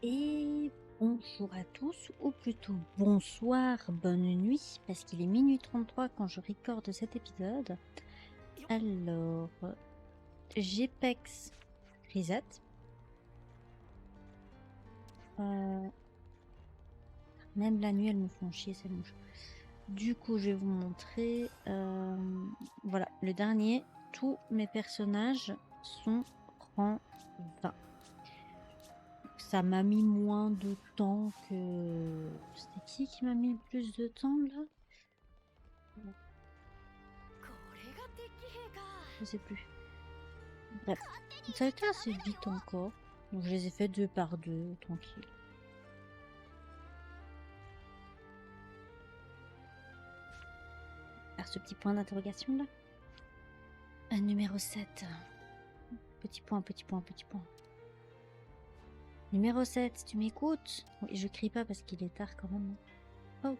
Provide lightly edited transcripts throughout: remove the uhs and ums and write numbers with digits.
Et bonjour à tous, ou plutôt bonsoir, bonne nuit, parce qu'il est minuit 33 quand je recorde cet épisode. Alors, GPEX Reset. Même la nuit, elles me font chier ces mouches. Du coup, je vais vous montrer. Voilà, le dernier. Tous mes personnages sont rang 20. Ça m'a mis moins de temps que... C'était qui m'a mis le plus de temps, là? Je sais plus. Bref, ça a été assez vite encore. Donc je les ai fait 2 par 2, tranquille. Alors ce petit point d'interrogation là. Numéro 7. Petit point, petit point, petit point. Numéro 7, tu m'écoutes? Oui, je crie pas parce qu'il est tard quand même. Oh.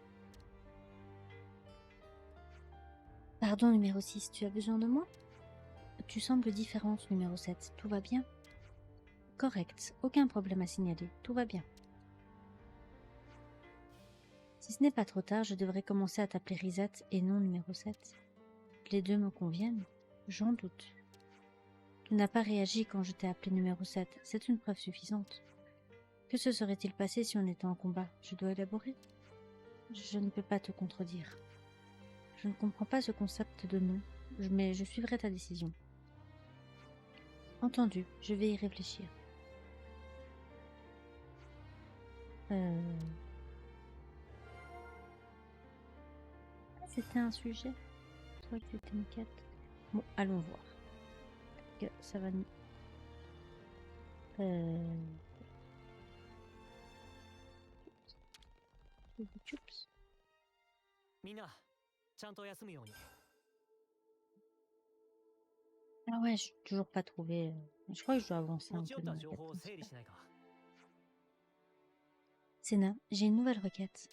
Pardon, numéro 6, tu as besoin de moi? Tu sembles différente, numéro 7. Tout va bien? Correct, aucun problème à signaler. Tout va bien. Si ce n'est pas trop tard, je devrais commencer à t'appeler Risette et non numéro 7. Les deux me conviennent? J'en doute. Tu n'as pas réagi quand je t'ai appelé numéro 7. C'est une preuve suffisante. Que se serait-il passé si on était en combat? Je dois élaborer? Je ne peux pas te contredire. Je ne comprends pas ce concept de nom, mais je suivrai ta décision. Entendu, je vais y réfléchir. C'était un sujet? Je crois que c'était une quête. Bon, allons voir. Que ça va nous... Chups. みんなちゃんと休むように。 Ah ouais, j'ai toujours pas trouvé. Je crois que je dois avancer un 持ち寄 peu っ dans た la 情 quête 報を整理 principale. しないか。 Sénat, j'ai une nouvelle requête.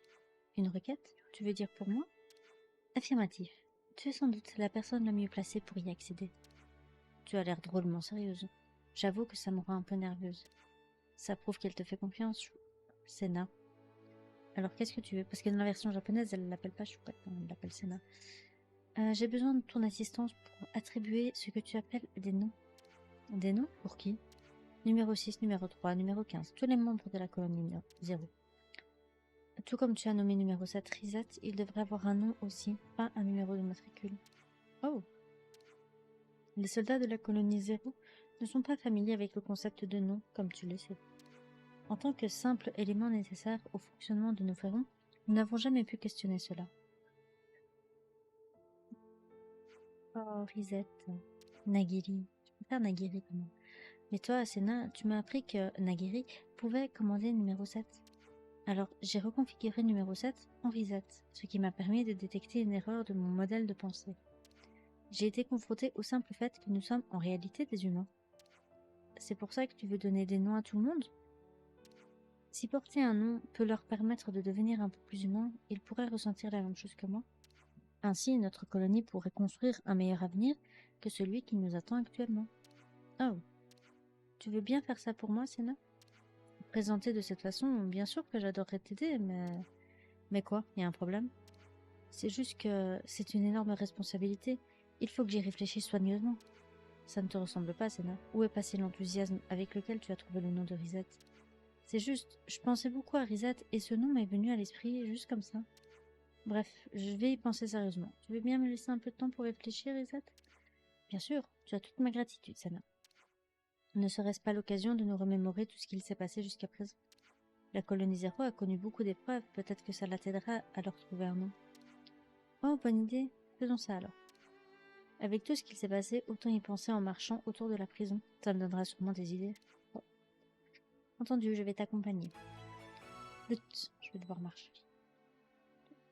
Une requête? Tu veux dire pour moi? Affirmatif. Tu es sans doute la personne la mieux placée pour y accéder. Tu as l'air drôlement sérieuse. J'avoue que ça me rend un peu nerveuse. Ça prouve qu'elle te fait confiance, Sénat. Alors qu'est-ce que tu veux? Parce que dans la version japonaise, elle l'appelle pas Chouette, elle l'appelle Sénat. J'ai besoin de ton assistance pour attribuer ce que tu appelles des noms. Des noms? Pour qui? Numéro 6, numéro 3, numéro 15, tous les membres de la colonne numéro 0. Tout comme tu as nommé numéro 7 Risat, il devrait avoir un nom aussi, pas un numéro de matricule. Oh! Les soldats de la colonie 0 ne sont pas familiers avec le concept de nom, comme tu le sais. En tant que simple élément nécessaire au fonctionnement de nos ferrons, nous n'avons jamais pu questionner cela. Oh, Risette. Nagiri. Je préfère Nagiri quand même. Mais toi, Asena, tu m'as appris que Nagiri pouvait commander numéro 7. Alors, j'ai reconfiguré numéro 7 en Risette, ce qui m'a permis de détecter une erreur de mon modèle de pensée. J'ai été confrontée au simple fait que nous sommes en réalité des humains. C'est pour ça que tu veux donner des noms à tout le monde? Si porter un nom peut leur permettre de devenir un peu plus humains, ils pourraient ressentir la même chose que moi. Ainsi, notre colonie pourrait construire un meilleur avenir que celui qui nous attend actuellement. Oh, tu veux bien faire ça pour moi, Sénat? Présenter de cette façon, bien sûr que j'adorerais t'aider, mais... Mais quoi? Y a un problème? C'est juste que c'est une énorme responsabilité. Il faut que j'y réfléchisse soigneusement. Ça ne te ressemble pas, Sénat. Où est passé l'enthousiasme avec lequel tu as trouvé le nom de Risette? C'est juste, je pensais beaucoup à Risette et ce nom m'est venu à l'esprit juste comme ça. Bref, je vais y penser sérieusement. Tu veux bien me laisser un peu de temps pour réfléchir, Risette? Bien sûr, tu as toute ma gratitude, Sénat. Ne serait-ce pas l'occasion de nous remémorer tout ce qu'il s'est passé jusqu'à présent? La colonie 0 a connu beaucoup d'épreuves, peut-être que ça la t'aidera à leur trouver un nom. Oh, bonne idée. Faisons ça alors. Avec tout ce qu'il s'est passé, autant y penser en marchant autour de la prison. Ça me donnera sûrement des idées. Bon. Entendu, je vais t'accompagner. Vite, je vais devoir marcher.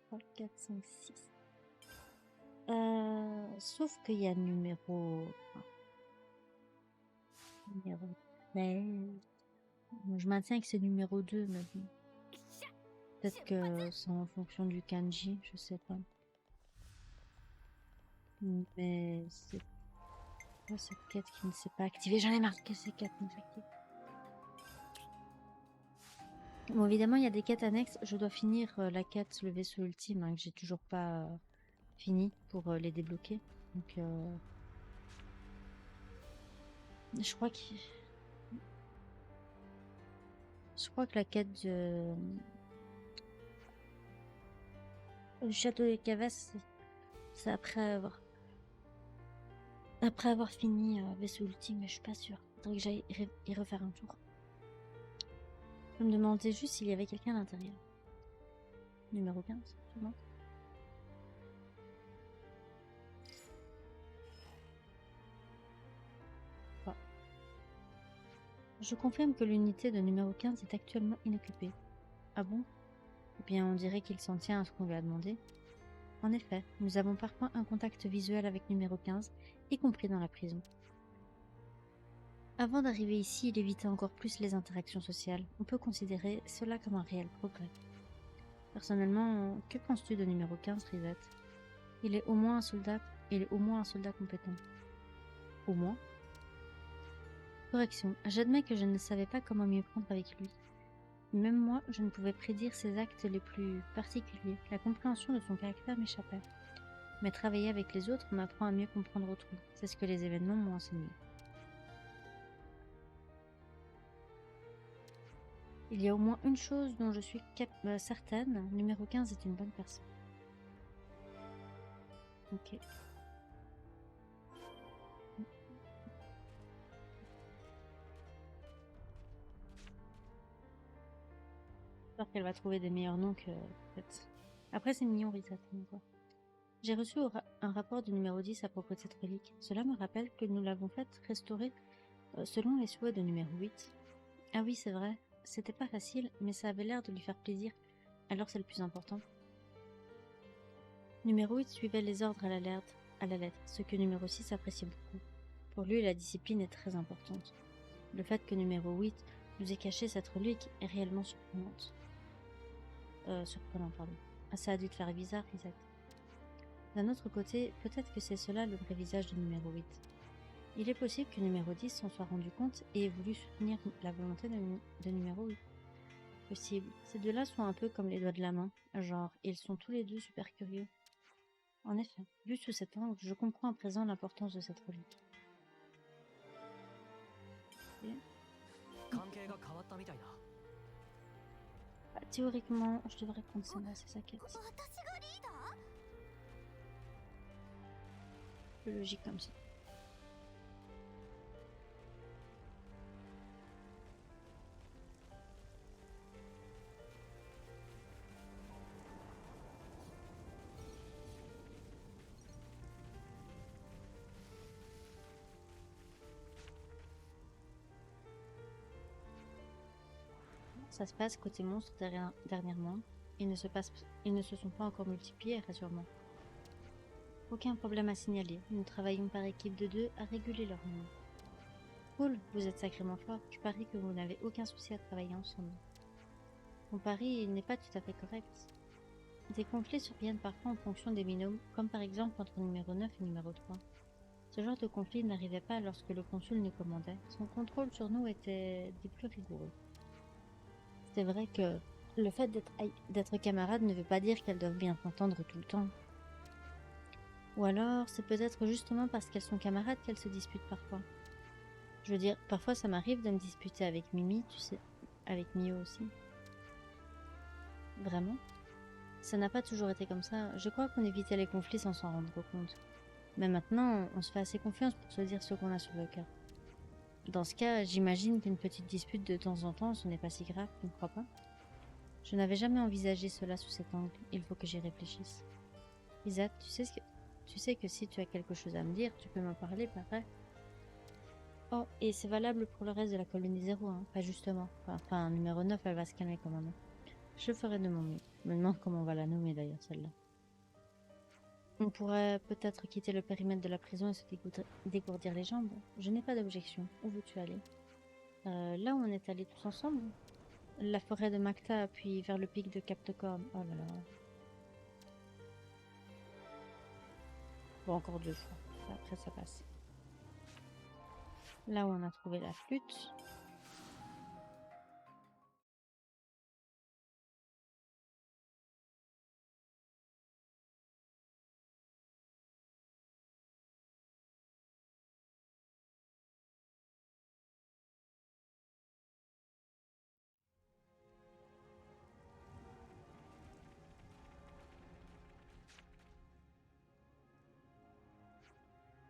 3, 4, 5, 6. Sauf qu'il y a numéro 1. Numéro 13. Je maintiens que c'est numéro 2, mais bon. Peut-être que c'est en fonction du kanji, je sais pas. Mais c'est quoi cette quête qui ne s'est pas activée? J'en ai marre que ces quêtes ne s'activent. Bon, évidemment, il y a des quêtes annexes. Je dois finir la quête, le vaisseau ultime, hein, que j'ai toujours pas fini pour les débloquer. Donc, je crois que... Je crois que la quête du château des Caves, c'est après avoir fini vaisseau ultime, mais je suis pas sûre. Faudrait que j'aille y refaire un tour. Je me demandais juste s'il y avait quelqu'un à l'intérieur. Numéro 15, tout le monde. Bon. Je confirme que l'unité de numéro 15 est actuellement inoccupée. Ah bon? Eh bien, on dirait qu'il s'en tient à ce qu'on lui a demandé. En effet, nous avons parfois un contact visuel avec numéro 15, y compris dans la prison. Avant d'arriver ici, il évitait encore plus les interactions sociales. On peut considérer cela comme un réel progrès. Personnellement, que penses-tu de numéro 15, Risette? Il est au moins un soldat compétent. Au moins? Correction, j'admets que je ne savais pas comment m'y prendre avec lui. Même moi, je ne pouvais prédire ses actes les plus particuliers. La compréhension de son caractère m'échappait. Mais travailler avec les autres m'apprend à mieux comprendre autrui. C'est ce que les événements m'ont enseigné. Il y a au moins une chose dont je suis certaine, numéro 15 est une bonne personne. Ok. J'espère qu'elle va trouver des meilleurs noms que... peut-être. Après, c'est mignon, Rita. J'ai reçu un rapport du numéro 10 à propos de cette relique. Cela me rappelle que nous l'avons faite restaurer selon les souhaits de numéro 8. Ah oui, c'est vrai. C'était pas facile, mais ça avait l'air de lui faire plaisir. Alors c'est le plus important. Numéro 8 suivait les ordres à la lettre, ce que numéro 6 appréciait beaucoup. Pour lui, la discipline est très importante. Le fait que numéro 8 nous ait caché cette relique est réellement surprenant, pardon. Ah, ça a dû te faire bizarre, Isaac. D'un autre côté, peut-être que c'est cela le vrai visage de numéro 8. Il est possible que numéro 10 s'en soit rendu compte et ait voulu soutenir la volonté de numéro 8. Possible. Ces deux-là sont un peu comme les doigts de la main, genre, ils sont tous les deux super curieux. En effet, vu sous cet angle, je comprends à présent l'importance de cette relique. Bah, théoriquement, je devrais prendre ça, c'est sa quête. C'est logique comme ça. Ça se passe côté monstre dernièrement. Ils ne se sont pas encore multipliés, rassure-moi. Aucun problème à signaler. Nous travaillons par équipe de 2 à réguler leur nombre. Cool, vous êtes sacrément fort. Je parie que vous n'avez aucun souci à travailler ensemble. Mon pari n'est pas tout à fait correct. Des conflits surviennent parfois en fonction des binômes, comme par exemple entre numéro 9 et numéro 3. Ce genre de conflit n'arrivait pas lorsque le consul nous commandait. Son contrôle sur nous était des plus rigoureux. C'est vrai que le fait d'être camarade ne veut pas dire qu'elles doivent bien s'entendre tout le temps. Ou alors, c'est peut-être justement parce qu'elles sont camarades qu'elles se disputent parfois. Je veux dire, parfois ça m'arrive de me disputer avec Mimi, tu sais, avec Mio aussi. Vraiment? Ça n'a pas toujours été comme ça. Je crois qu'on évitait les conflits sans s'en rendre compte. Mais maintenant, on se fait assez confiance pour se dire ce qu'on a sur le cœur. Dans ce cas, j'imagine qu'une petite dispute de temps en temps, ce n'est pas si grave, tu ne crois pas? Je n'avais jamais envisagé cela sous cet angle. Il faut que j'y réfléchisse. Isaac, tu sais que si tu as quelque chose à me dire, tu peux m'en parler, pareil. Oh, et c'est valable pour le reste de la colonie 0, hein, pas justement. Enfin, numéro 9, elle va se calmer quand même. Je ferai de mon mieux. Je me demande comment on va la nommer d'ailleurs, celle-là. On pourrait peut-être quitter le périmètre de la prison et se dégourdir les jambes. Je n'ai pas d'objection. Où veux-tu aller? Là où on est allés tous ensemble. La forêt de Macta, puis vers le pic de Captocorn. Oh là là. Bon, encore 2 fois. Après, ça passe. Là où on a trouvé la flûte.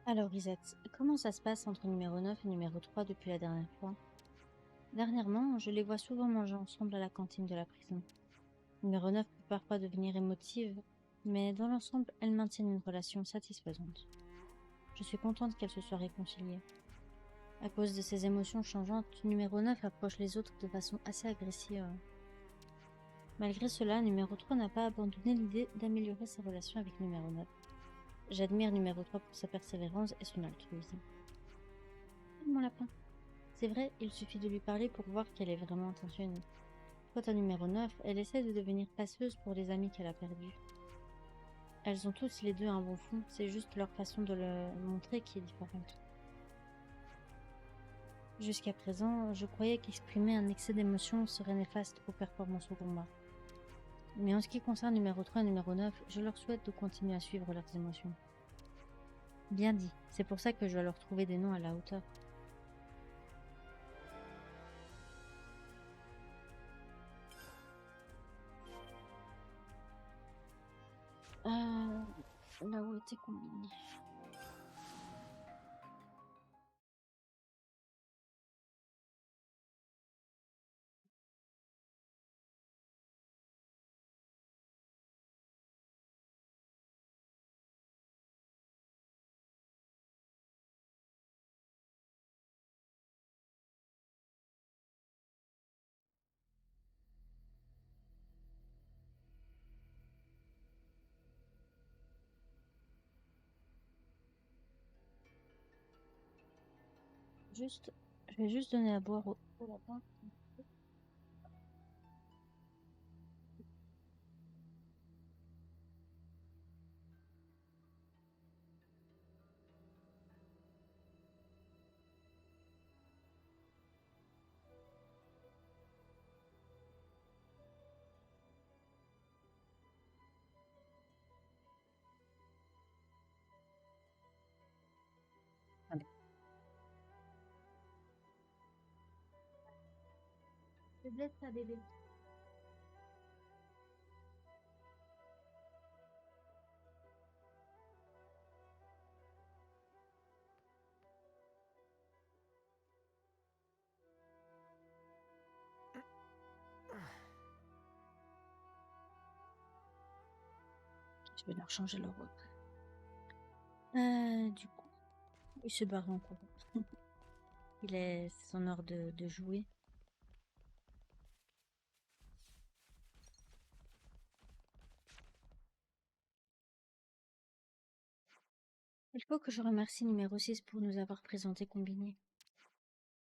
Alors, Isette, comment ça se passe entre numéro 9 et numéro 3 depuis la dernière fois? Dernièrement, je les vois souvent manger ensemble à la cantine de la prison. Numéro 9 peut parfois devenir émotive, mais dans l'ensemble, elles maintiennent une relation satisfaisante. Je suis contente qu'elles se soient réconciliées. À cause de ces émotions changeantes, numéro 9 approche les autres de façon assez agressive. Malgré cela, numéro 3 n'a pas abandonné l'idée d'améliorer ses relations avec numéro 9. J'admire numéro 3 pour sa persévérance et son altruisme. Mon lapin. C'est vrai, il suffit de lui parler pour voir qu'elle est vraiment intentionnée. Quant à numéro 9, elle essaie de devenir passeuse pour les amis qu'elle a perdus. Elles ont tous les deux un bon fond, c'est juste leur façon de le montrer qui est différente. Jusqu'à présent, je croyais qu'exprimer un excès d'émotion serait néfaste aux performances au combat. Mais en ce qui concerne numéro 3 et numéro 9, je leur souhaite de continuer à suivre leurs émotions. Bien dit, c'est pour ça que je dois leur trouver des noms à la hauteur. Là où était combiné. Je vais juste donner à boire au lapin. Allez. Je blesse ta bébé. Je vais leur changer leur robe. Du coup, il se barre en courant. C'est son heure de jouer. Il faut que je remercie numéro 6 pour nous avoir présenté Combiné.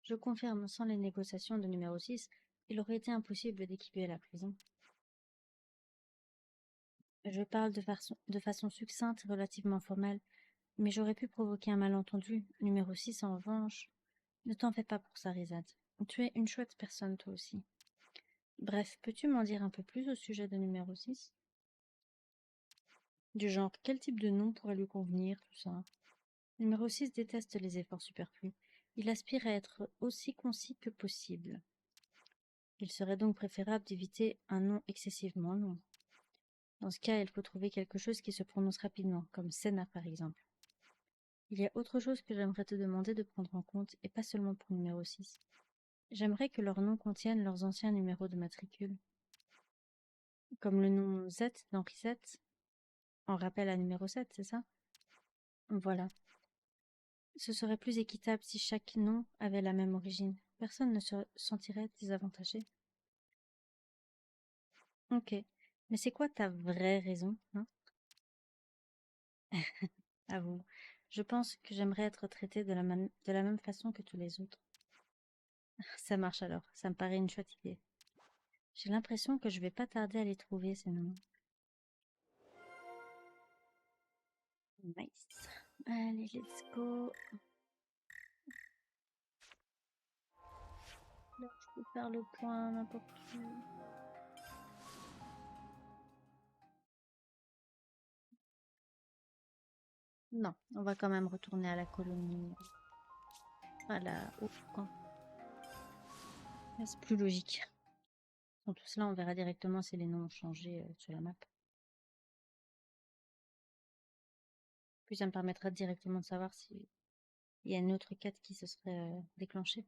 Je confirme, sans les négociations de numéro 6, il aurait été impossible d'équiper la prison. Je parle de façon succincte et relativement formelle, mais j'aurais pu provoquer un malentendu. Numéro 6, en revanche, ne t'en fais pas pour ça, Rizad. Tu es une chouette personne, toi aussi. Bref, peux-tu m'en dire un peu plus au sujet de numéro 6? Du genre, quel type de nom pourrait lui convenir, tout ça? Numéro 6 déteste les efforts superflus. Il aspire à être aussi concis que possible. Il serait donc préférable d'éviter un nom excessivement long. Dans ce cas, il faut trouver quelque chose qui se prononce rapidement, comme Senna par exemple. Il y a autre chose que j'aimerais te demander de prendre en compte, et pas seulement pour numéro 6. J'aimerais que leurs noms contiennent leurs anciens numéros de matricule. Comme le nom Z d'Henri 7, en rappel à numéro 7, c'est ça? Voilà. Ce serait plus équitable si chaque nom avait la même origine. Personne ne se sentirait désavantagé. Ok. Mais c'est quoi ta vraie raison, hein? Avoue. Je pense que j'aimerais être traitée de la même façon que tous les autres. Ça marche alors. Ça me paraît une chouette idée. J'ai l'impression que je vais pas tarder à les trouver, ces noms. Nice. Allez, let's go. Là, je peux faire le point n'importe où. Non, on va quand même retourner à la colonie. Au camp. Là, c'est plus logique. Dans tout cela, on verra directement si les noms ont changé sur la map. Puis ça me permettra directement de savoir s'il y a une autre quête qui se serait déclenchée.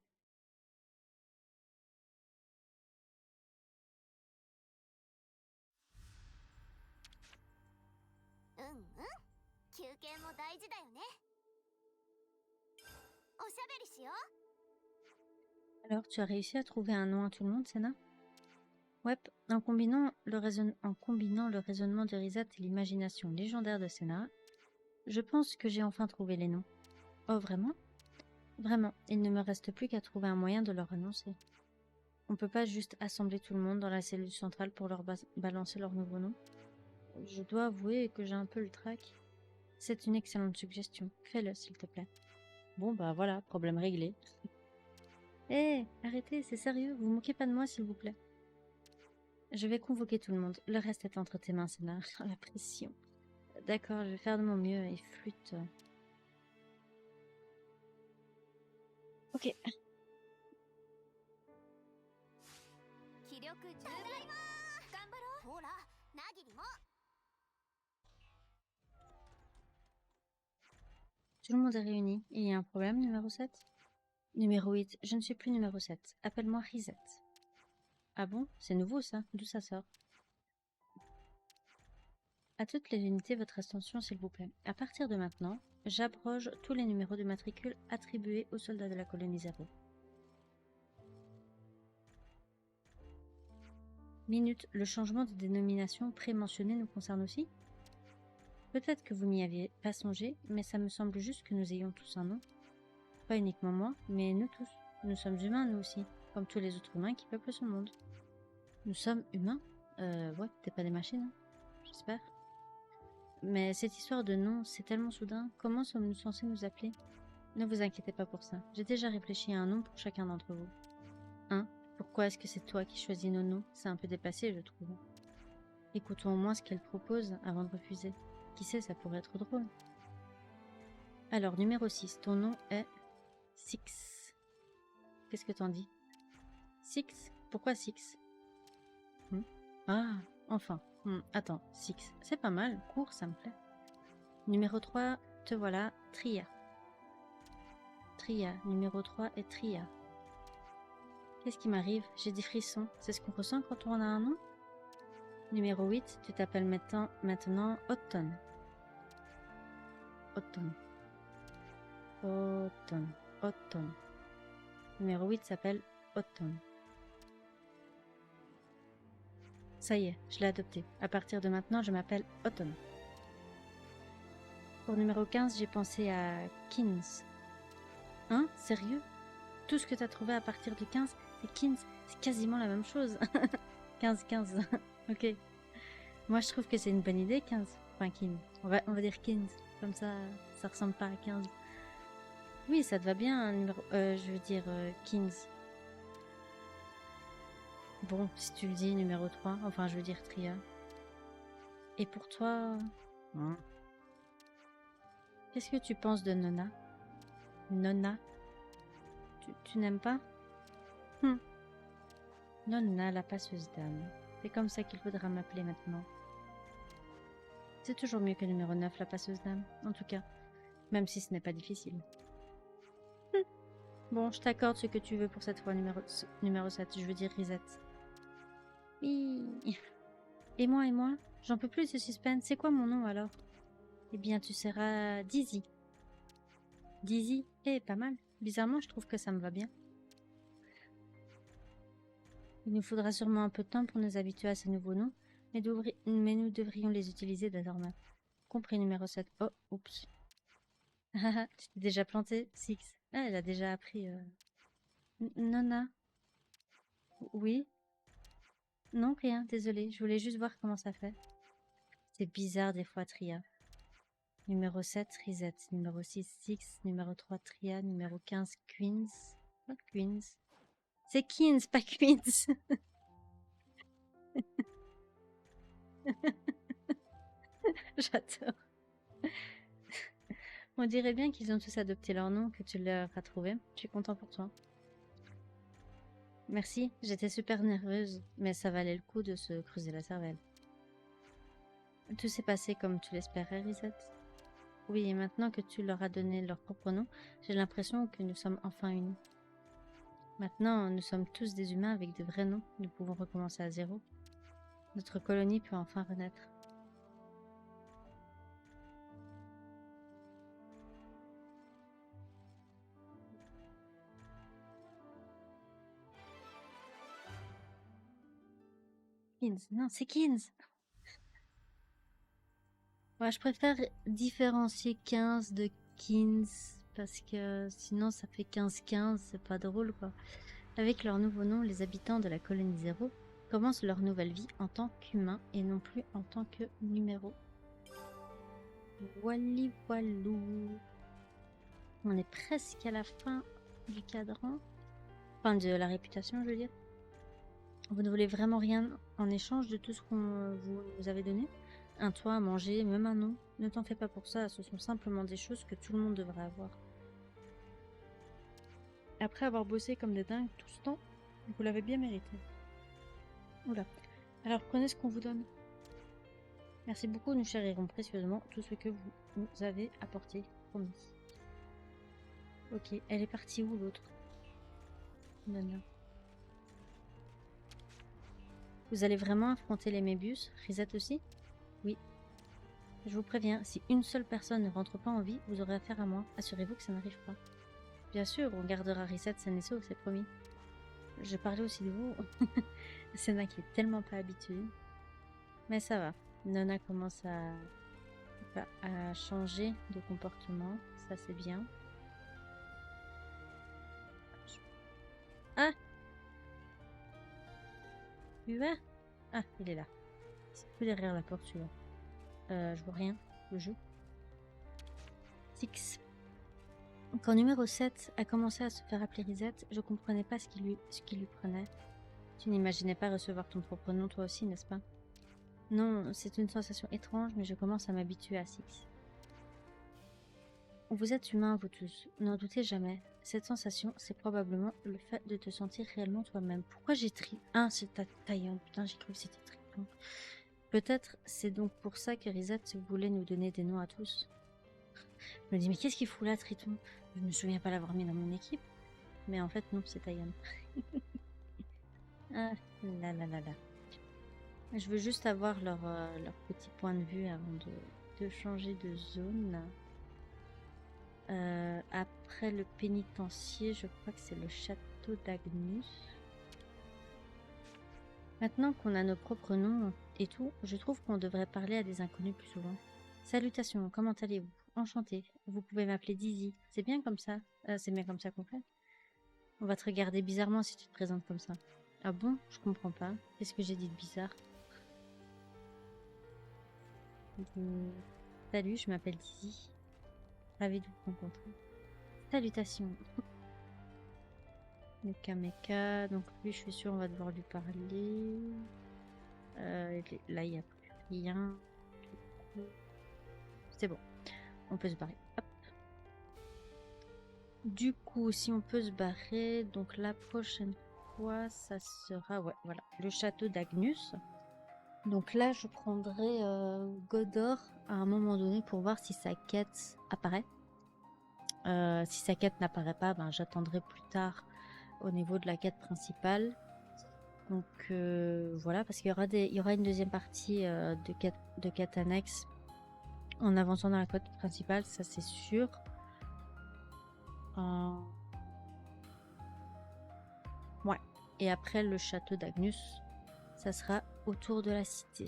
Alors, tu as réussi à trouver un nom à tout le monde, Senna? Ouais, en combinant le raisonnement de Rizat et l'imagination légendaire de Senna, je pense que j'ai enfin trouvé les noms. Oh, vraiment? Vraiment, il ne me reste plus qu'à trouver un moyen de leur annoncer. On peut pas juste assembler tout le monde dans la cellule centrale pour leur balancer leurs nouveaux noms. Je dois avouer que j'ai un peu le trac. C'est une excellente suggestion. Fais-le, s'il te plaît. Bon, bah voilà, problème réglé. Hé, arrêtez, c'est sérieux, vous moquez pas de moi, s'il vous plaît. Je vais convoquer tout le monde. Le reste est entre tes mains, Senna. La pression. D'accord, je vais faire de mon mieux et flûte. Ok. Tout le monde est réuni. Il y a un problème, numéro 7? Numéro 8, je ne suis plus numéro 7. Appelle-moi Rizet. Ah bon? C'est nouveau ça? D'où ça sort? À toutes les unités, votre attention s'il vous plaît. À partir de maintenant, j'abroge tous les numéros de matricule attribués aux soldats de la colonie 0. Minute, le changement de dénomination pré-mentionné nous concerne aussi? Peut-être que vous n'y aviez pas songé, mais ça me semble juste que nous ayons tous un nom. Pas uniquement moi, mais nous tous. Nous sommes humains, nous aussi, comme tous les autres humains qui peuplent ce monde. Nous sommes humains? Ouais, t'es pas des machines, hein, j'espère. Mais cette histoire de nom, c'est tellement soudain. Comment sommes-nous censés nous appeler? Ne vous inquiétez pas pour ça. J'ai déjà réfléchi à un nom pour chacun d'entre vous. Hein? Pourquoi est-ce que c'est toi qui choisis nos noms? C'est un peu déplacé, je trouve. Écoutons au moins ce qu'elle propose avant de refuser. Qui sait, ça pourrait être drôle. Alors, numéro 6, ton nom est... Six. Qu'est-ce que t'en dis? Six? Pourquoi Six? Ah, enfin. Attends, Six. C'est pas mal, court, ça me plaît. Numéro 3, te voilà, Tria. Tria, numéro 3 est Tria. Qu'est-ce qui m'arrive? J'ai des frissons. C'est ce qu'on ressent quand on a un nom? Numéro 8, tu t'appelles maintenant Autumn. Autumn. Autumn. Autumn. Numéro 8 s'appelle Autumn. Ça y est, je l'ai adopté. À partir de maintenant, je m'appelle Autumn. Pour numéro 15, j'ai pensé à Kins. Hein? Sérieux? Tout ce que t'as trouvé à partir de 15, c'est Kins. C'est quasiment la même chose. 15, 15. Ok. Moi, je trouve que c'est une bonne idée, 15. Enfin, Kins. On va dire Kins. Comme ça ressemble pas à 15. Oui, ça te va bien, je veux dire, Kins. Bon, si tu le dis, numéro 3. Enfin, je veux dire Tria. Et pour toi... Qu'est-ce que tu penses de Nona? Nona? Tu n'aimes pas? Nona, la passeuse d'âme. C'est comme ça qu'il faudra m'appeler maintenant. C'est toujours mieux que numéro 9, la passeuse d'âme. En tout cas, même si ce n'est pas difficile. Bon, je t'accorde ce que tu veux pour cette fois, numéro 7. Je veux dire Risette. Et moi? J'en peux plus de ce suspense. C'est quoi mon nom alors? Eh bien, tu seras Dizzy. Dizzy? Eh, pas mal. Bizarrement, je trouve que ça me va bien. Il nous faudra sûrement un peu de temps pour nous habituer à ces nouveaux noms, mais nous devrions les utiliser désormais. Compris, numéro 7. Oh, oups. Tu t'es déjà planté, Six. Ah, elle a déjà appris. Nona. Oui? Non, rien, désolé. Je voulais juste voir comment ça fait. C'est bizarre des fois, Tria. Numéro 7, Risette. Numéro 6, Six. Numéro 3, Tria. Numéro 15, Queens. Pas Queens. C'est Queens, pas Queens. J'adore. On dirait bien qu'ils ont tous adopté leur nom, que tu leur as trouvé. Je suis content pour toi. Merci, j'étais super nerveuse, mais ça valait le coup de se creuser la cervelle. Tout s'est passé comme tu l'espérais, Risette. Oui, et maintenant que tu leur as donné leur propre nom, j'ai l'impression que nous sommes enfin unis. Maintenant, nous sommes tous des humains avec de vrais noms. Nous pouvons recommencer à zéro. Notre colonie peut enfin renaître. Kins, non, c'est Kins. Ouais, je préfère différencier 15 de Kins parce que sinon ça fait 15-15, c'est pas drôle quoi. Avec leur nouveau nom, les habitants de la colonie zéro commencent leur nouvelle vie en tant qu'humains et non plus en tant que numéros. Wally voilou. On est presque à la fin du cadran. Enfin, de la réputation, je veux dire. Vous ne voulez vraiment rien en échange de tout ce qu'on vous nous avez donné? Un toit, à manger, même un nom. Ne t'en fais pas pour ça, ce sont simplement des choses que tout le monde devrait avoir. Après avoir bossé comme des dingues tout ce temps, vous l'avez bien mérité. Oula. Alors prenez ce qu'on vous donne. Merci beaucoup, nous chérirons précieusement tout ce que vous nous avez apporté, promis. Ok, elle est partie où l'autre? Non. Vous allez vraiment affronter les Mébius? Risette aussi? Oui. Je vous préviens, si une seule personne ne rentre pas en vie, vous aurez affaire à moi. Assurez-vous que ça n'arrive pas. Bien sûr, on gardera Risette saine et sauve, c'est promis. Je parlais aussi de vous. Senna qui est tellement pas habituée. Mais ça va. Nona commence à changer de comportement. Ça, c'est bien. Ah! Tu vas? Ah, il est là. C'est plus derrière la porte, celui-là. Je vois rien. Le jeu. Six. Quand numéro 7 a commencé à se faire appeler Risette, je comprenais pas ce qui lui prenait. Tu n'imaginais pas recevoir ton propre nom toi aussi, n'est-ce pas? Non, c'est une sensation étrange, mais je commence à m'habituer à Six. Vous êtes humains, vous tous. N'en doutez jamais. Cette sensation, c'est probablement le fait de te sentir réellement toi-même. Pourquoi j'ai c'est ta taillon. Putain, j'ai cru que c'était Triton. Peut-être c'est donc pour ça que Risette voulait nous donner des noms à tous. Je me dis, mais qu'est-ce qu'il fout là, Triton? Je ne me souviens pas l'avoir mis dans mon équipe. Mais en fait, non, c'est Taïan. Ah, là là là là. Je veux juste avoir leur petit point de vue avant de changer de zone. Après le pénitencier, je crois que c'est le château d'Agnus. Maintenant qu'on a nos propres noms et tout, je trouve qu'on devrait parler à des inconnus plus souvent. Salutations, comment allez-vous? Enchantée. Vous pouvez m'appeler Dizzy. C'est bien comme ça. C'est bien comme ça qu'on fait. On va te regarder bizarrement si tu te présentes comme ça. Ah bon? Je comprends pas. Qu'est-ce que j'ai dit de bizarre? Salut, je m'appelle Dizzy. Ravi de vous rencontrer. Salutations. Meka, donc lui, je suis sûre, on va devoir lui parler. Là, il n'y a plus rien. C'est bon, on peut se barrer. Hop. Du coup, si on peut se barrer, donc la prochaine fois, ça sera, ouais, voilà, le château d'Agnus. Donc là, je prendrai Godor à un moment donné pour voir si sa quête apparaît. Si sa quête n'apparaît pas, ben, j'attendrai plus tard au niveau de la quête principale. Donc voilà, parce qu'il y aura une deuxième partie de quête annexe en avançant dans la quête principale, ça c'est sûr. Ouais. Et après le château d'Agnus, ça sera autour de la cité.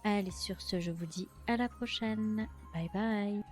Allez, sur ce, je vous dis à la prochaine. Bye bye.